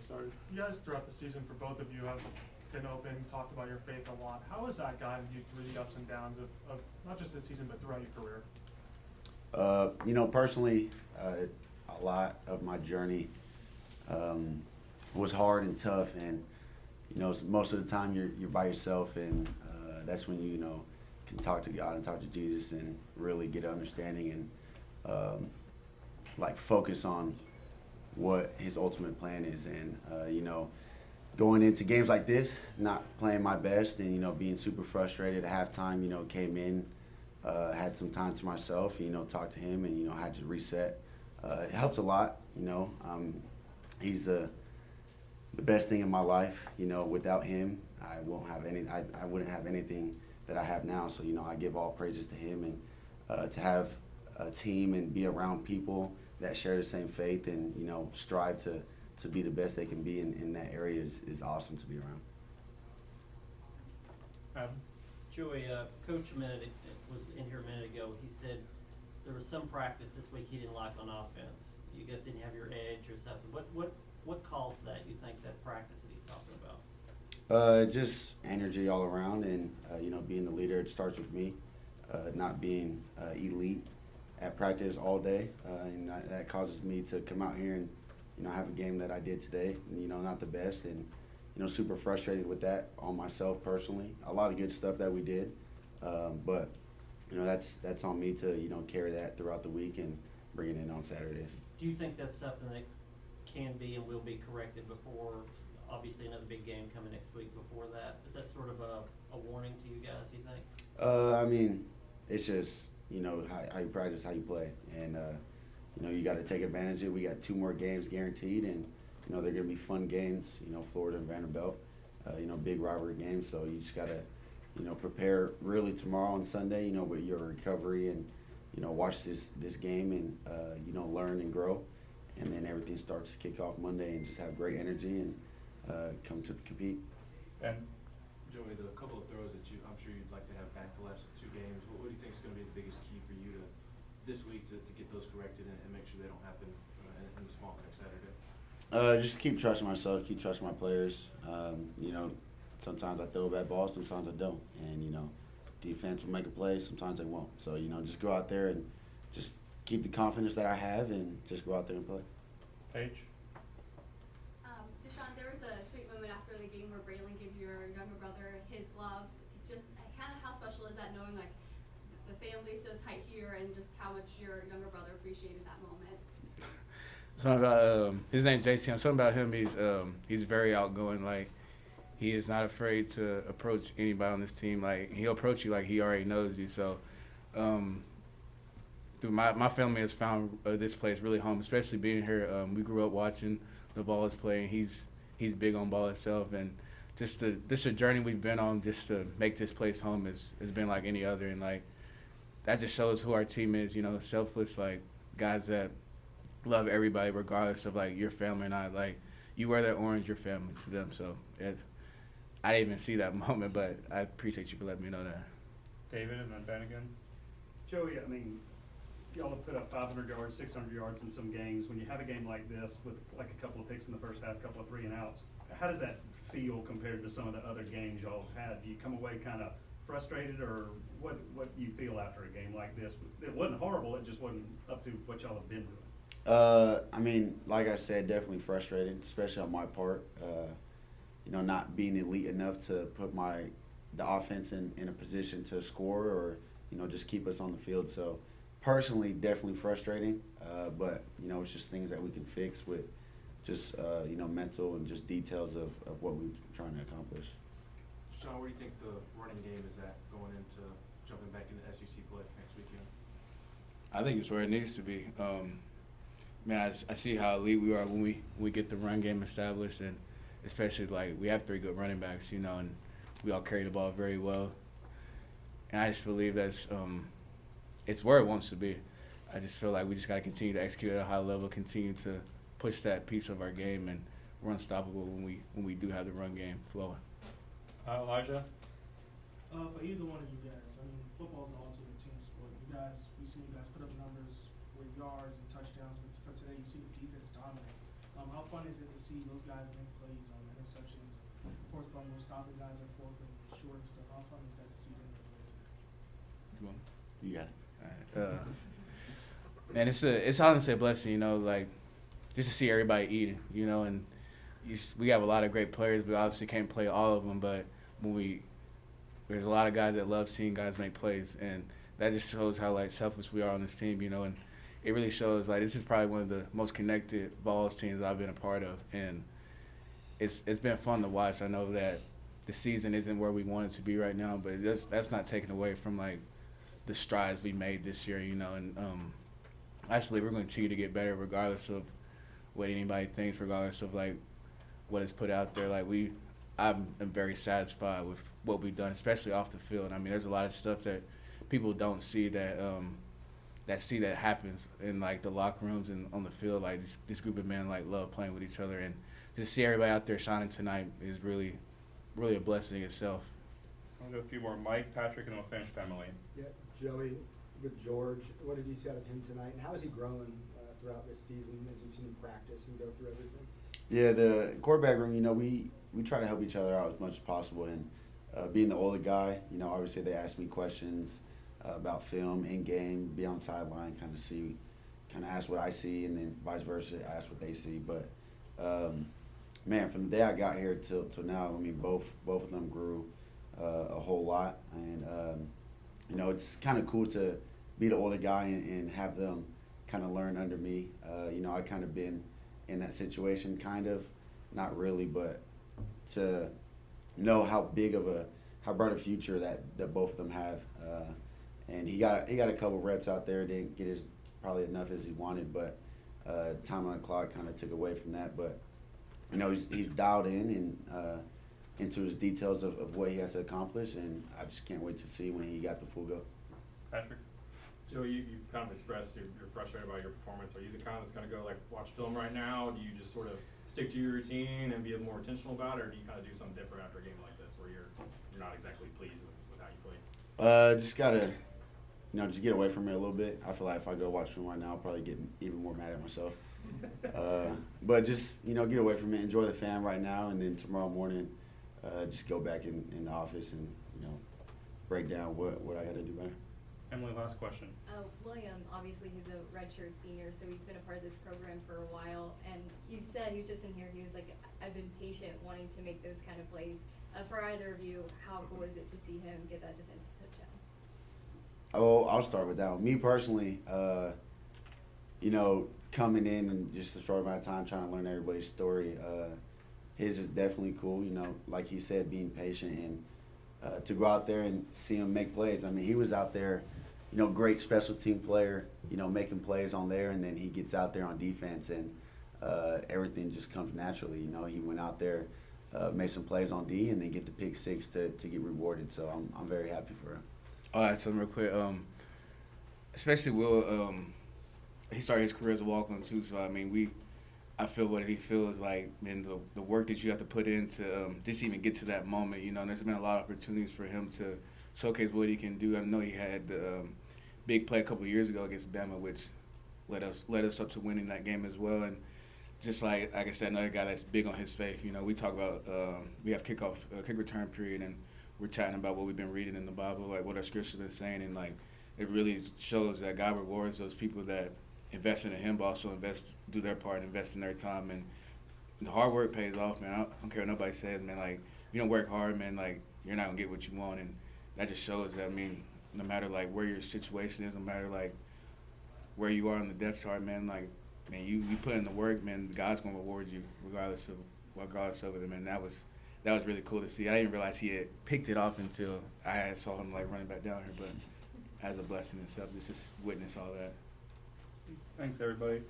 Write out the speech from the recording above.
started. You guys throughout the season, for both of you, have been open, talked about your faith a lot. How has that guided you through the ups and downs of not just this season, but throughout your career? Personally, a lot of my journey was hard and tough, and most of the time you're by yourself, and that's when you can talk to God and talk to Jesus and really get understanding and like focus on what His ultimate plan is, and going into games like this, not playing my best, and being super frustrated at halftime. Came in, had some time to myself. Talked to Him, and had to reset. It helps a lot. He's the best thing in my life. Without Him, I won't have any. I wouldn't have anything that I have now. So I give all praises to Him, and to have a team and be around people that share the same faith and strive to be the best they can be in that area is awesome to be around. Joey, Coach was in here a minute ago. He said there was some practice this week he didn't like on offense. You guys didn't have your edge or something. What caused that? You think that practice that he's talking about? Just energy all around, and being the leader. It starts with me, not being elite at practice all day, and that causes me to come out here and have a game that I did today. Not the best, and super frustrated with that on myself personally. A lot of good stuff that we did, but that's on me to carry that throughout the week and bring it in on Saturdays. Do you think that's something that can be and will be corrected before, obviously, another big game coming next week before that? Is that sort of a warning to you guys, do you think? It's just, how you practice, how you play. And, you got to take advantage of it. We got 2 more games guaranteed, and, they're going to be fun games, Florida and Vanderbilt, big rivalry games. So you just got to, prepare really tomorrow and Sunday, with your recovery and, watch this game and, learn and grow. And then everything starts to kick off Monday and just have great energy and come to compete. And Joey, the couple of throws that I'm sure you'd like to have back the last 2 games, what do you think is going to be the biggest key for you this week to get those corrected and make sure they don't happen in the swamp next Saturday? Just keep trusting myself, keep trusting my players. Sometimes I throw a bad ball, sometimes I don't. And, defense will make a play, sometimes they won't. So, just go out there and just keep the confidence that I have and just go out there and play. Paige? DeSean, there was a sweet moment after the game where Braylon gave your younger brother his gloves. Just kind of how special is that, knowing like the family's so tight here and just how much your younger brother appreciated that moment? Something about his name's DeSean. Something about him, he's very outgoing. Like, he is not afraid to approach anybody on this team. Like, he'll approach you like he already knows you. So, my family has found this place really home, especially being here. We grew up watching the Vols play, and he's big on ball itself. And just the journey we've been on just to make this place home has been like any other. And, like, that just shows who our team is, selfless, like, guys that love everybody regardless of, like, your family or not. Like, you wear that orange, your family to them. So I didn't even see that moment, but I appreciate you for letting me know that. David and then Ben again. Joey, y'all have put up 500 yards, 600 yards in some games. When you have a game like this with like a couple of picks in the first half, a couple of 3 and outs, how does that feel compared to some of the other games y'all had? Do you come away kind of frustrated, or what do you feel after a game like this? It wasn't horrible, it just wasn't up to what y'all have been doing. Like I said, definitely frustrated, especially on my part. Not being elite enough to put the offense in a position to score or, just keep us on the field. So personally, definitely frustrating, but, it's just things that we can fix with just, mental and just details of what we're trying to accomplish. Sean, where do you think the running game is at going into jumping back into SEC play next weekend? I think it's where it needs to be. I see how elite we are when we get the run game established, and especially, like, we have 3 good running backs, and we all carry the ball very well. And I just believe that's it's where it wants to be. I just feel like we just got to continue to execute at a high level, continue to push that piece of our game, and we're unstoppable when we do have the run game flowing. Elijah? For either one of you guys, football is the ultimate team sport. We see you guys put up numbers with yards and touchdowns, but for today, you see the defense dominate. How fun is it to see those guys make plays on interceptions, force fumbles, stopping guys at fourth and short and stuff? How fun is that to see them make plays? You want? You got it. Man, it's honestly a blessing, you know, like just to see everybody eating, you know, and we have a lot of great players. We obviously can't play all of them, but there's a lot of guys that love seeing guys make plays, and that just shows how like selfless we are on this team, you know, and it really shows like this is probably one of the most connected Vols teams I've been a part of, and it's been fun to watch. I know that the season isn't where we want it to be right now, but that's not taken away from like the strides we made this year, you know, and I just believe we're going to continue to get better regardless of what anybody thinks, regardless of like what is put out there. Like I'm very satisfied with what we've done, especially off the field. I mean, there's a lot of stuff that people don't see that that happens in like the locker rooms and on the field. Like this group of men like love playing with each other, and just see everybody out there shining tonight is really, really a blessing in itself. I'll do a few more. Mike, Patrick, and then we'll finish family. Yeah, Joey, with George, what did you see out of him tonight, and how has he grown throughout this season as you've seen him practice and go through everything? Yeah, the quarterback room, you know, we try to help each other out as much as possible. And being the older guy, you know, obviously they ask me questions about film, in-game, be on the sideline, kind of ask what I see, and then vice versa, ask what they see. But, man, from the day I got here till now, I mean, both of them grew a whole lot. And, you know, it's kind of cool to be the older guy and have them kind of learn under me. You know, I kind of been in that situation, kind of, not really, but to know how bright a future that both of them have. And he got a couple reps out there, didn't get probably enough as he wanted, but time on the clock kind of took away from that. But you know, he's dialed in and into his details of what he has to accomplish, and I just can't wait to see when he got the full go. Patrick? Joey, you've kind of expressed you're frustrated about your performance. Are you the kind that's going to go like watch film right now? Do you just sort of stick to your routine and be more intentional about it, or do you kind of do something different after a game like this where you're not exactly pleased with how you played? Just gotta, you know, just get away from it a little bit. I feel like if I go watch film right now, I'll probably get even more mad at myself. But just, you know, get away from it, enjoy the fam right now, and then tomorrow morning, just go back in the office and, you know, break down what I got to do better. Emily, last question. William, obviously he's a redshirt senior, so he's been a part of this program for a while, and he said, he was just in here, he was like, I've been patient wanting to make those kind of plays. For either of you, how cool is it to see him get that defensive touchdown? Oh, I'll start with that one. Me personally, you know, coming in and just a short amount of time trying to learn everybody's story, his is definitely cool, you know, like he said, being patient and to go out there and see him make plays. I mean, he was out there, you know, great special team player, you know, making plays on there, and then he gets out there on defense, and everything just comes naturally. You know, he went out there, made some plays on D, and then get the pick six to get rewarded. So I'm very happy for him. All right, something real quick. Especially Will, he started his career as a walk-on too. So I mean, I feel what he feels like, and the work that you have to put in to just even get to that moment. You know, and there's been a lot of opportunities for him to showcase what he can do. I know he had the big play a couple of years ago against Bama, which led us up to winning that game as well. And just like I said, another guy that's big on his faith. You know, we talk about we have kick return period, and we're chatting about what we've been reading in the Bible, like what our scripture's been saying, and like it really shows that God rewards those people that invest in him, but also do their part, invest in their time, and the hard work pays off, man. I don't care what nobody says, man. Like, if you don't work hard, man, like you're not gonna get what you want, and that just shows that. I mean, no matter like where your situation is, no matter like where you are on the depth chart, man, like, man, you put in the work, man, God's gonna reward you regardless of it, man. That was really cool to see. I didn't realize he had picked it off until I saw him like running back down here, but as a blessing in itself, just to witness all that. Thanks, everybody.